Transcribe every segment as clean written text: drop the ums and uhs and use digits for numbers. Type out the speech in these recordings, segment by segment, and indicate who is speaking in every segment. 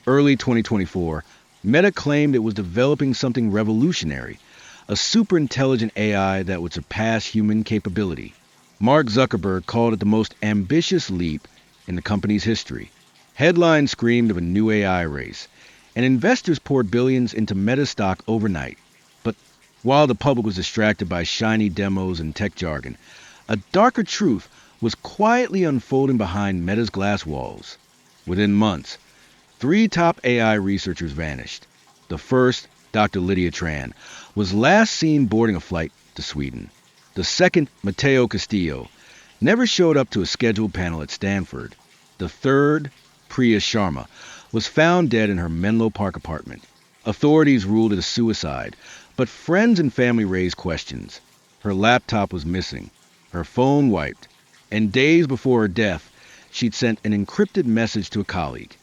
Speaker 1: early 2024, Meta claimed it was developing something revolutionary, a superintelligent AI that would surpass human capability. Mark Zuckerberg called it the most ambitious leap in the company's history. Headlines screamed of a new AI race, and investors poured billions into Meta stock overnight. But while the public was distracted by shiny demos and tech jargon, a darker truth was quietly unfolding behind Meta's glass walls. Within months, three top AI researchers vanished. The first, Dr. Lydia Tran, was last seen boarding a flight to Sweden. The second, Matteo Castillo, never showed up to a scheduled panel at Stanford. The third, Priya Sharma, was found dead in her Menlo Park apartment. Authorities ruled it a suicide, but friends and family raised questions. Her laptop was missing, her phone wiped, and days before her death, she'd sent an encrypted message to a colleague.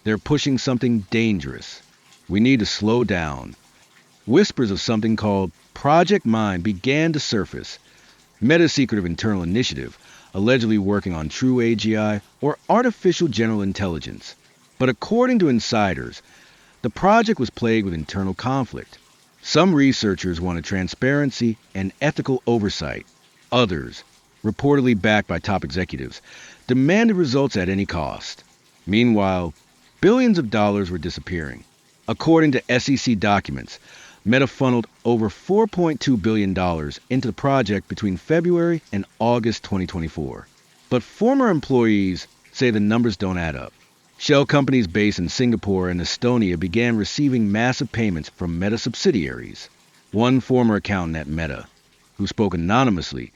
Speaker 1: They're pushing something dangerous. We need to slow down. Whispers of something called Project Mind began to surface. Meta's secretive internal initiative, allegedly working on true AGI or artificial general intelligence. But according to insiders, the project was plagued with internal conflict. Some researchers wanted transparency and ethical oversight. Others, reportedly backed by top executives, demanded results at any cost. Meanwhile, billions of dollars were disappearing. According to SEC documents, Meta funneled over $4.2 billion into the project between February and August 2024. But former employees say the numbers don't add up. Shell companies based in Singapore and Estonia began receiving massive payments from Meta subsidiaries. One former accountant at Meta, who spoke anonymously,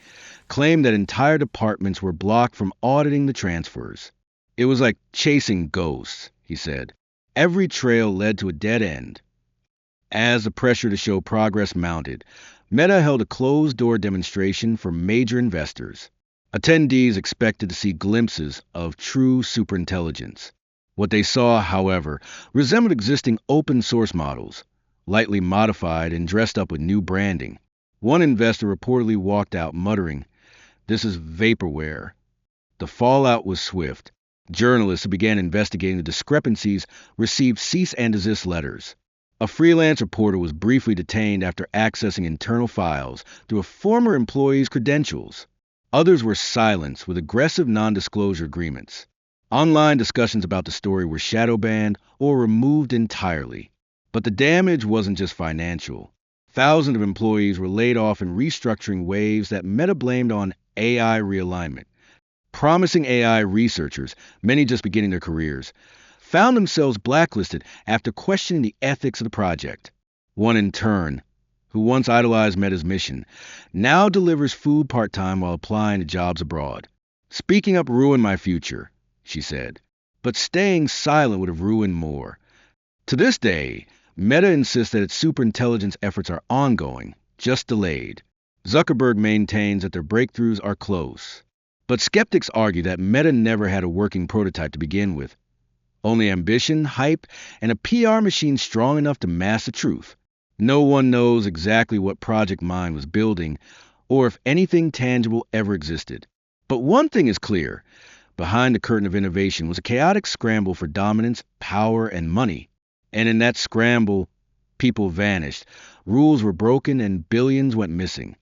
Speaker 1: claimed that entire departments were blocked from auditing the transfers. It was like chasing ghosts, he said. Every trail led to a dead end. As the pressure to show progress mounted, Meta held a closed-door demonstration for major investors. Attendees expected to see glimpses of true superintelligence. What they saw, however, resembled existing open-source models, lightly modified and dressed up with new branding. One investor reportedly walked out muttering, "This is vaporware." The fallout was swift. Journalists who began investigating the discrepancies received cease and desist letters. A freelance reporter was briefly detained after accessing internal files through a former employee's credentials. Others were silenced with aggressive non-disclosure agreements. Online discussions about the story were shadow banned or removed entirely. But the damage wasn't just financial. Thousands of employees were laid off in restructuring waves that Meta blamed on AI realignment. Promising AI researchers, many just beginning their careers, found themselves blacklisted after questioning the ethics of the project. One intern, who once idolized Meta's mission, now delivers food part-time while applying to jobs abroad. "Speaking up ruined my future," she said, "but staying silent would have ruined more." To this day, Meta insists that its superintelligence efforts are ongoing, just delayed. Zuckerberg maintains that their breakthroughs are close. But skeptics argue that Meta never had a working prototype to begin with. Only ambition, hype, and a PR machine strong enough to mask the truth. No one knows exactly what Project Mind was building, or if anything tangible ever existed. But one thing is clear. Behind the curtain of innovation was a chaotic scramble for dominance, power, and money. And in that scramble, people vanished, rules were broken, and billions went missing.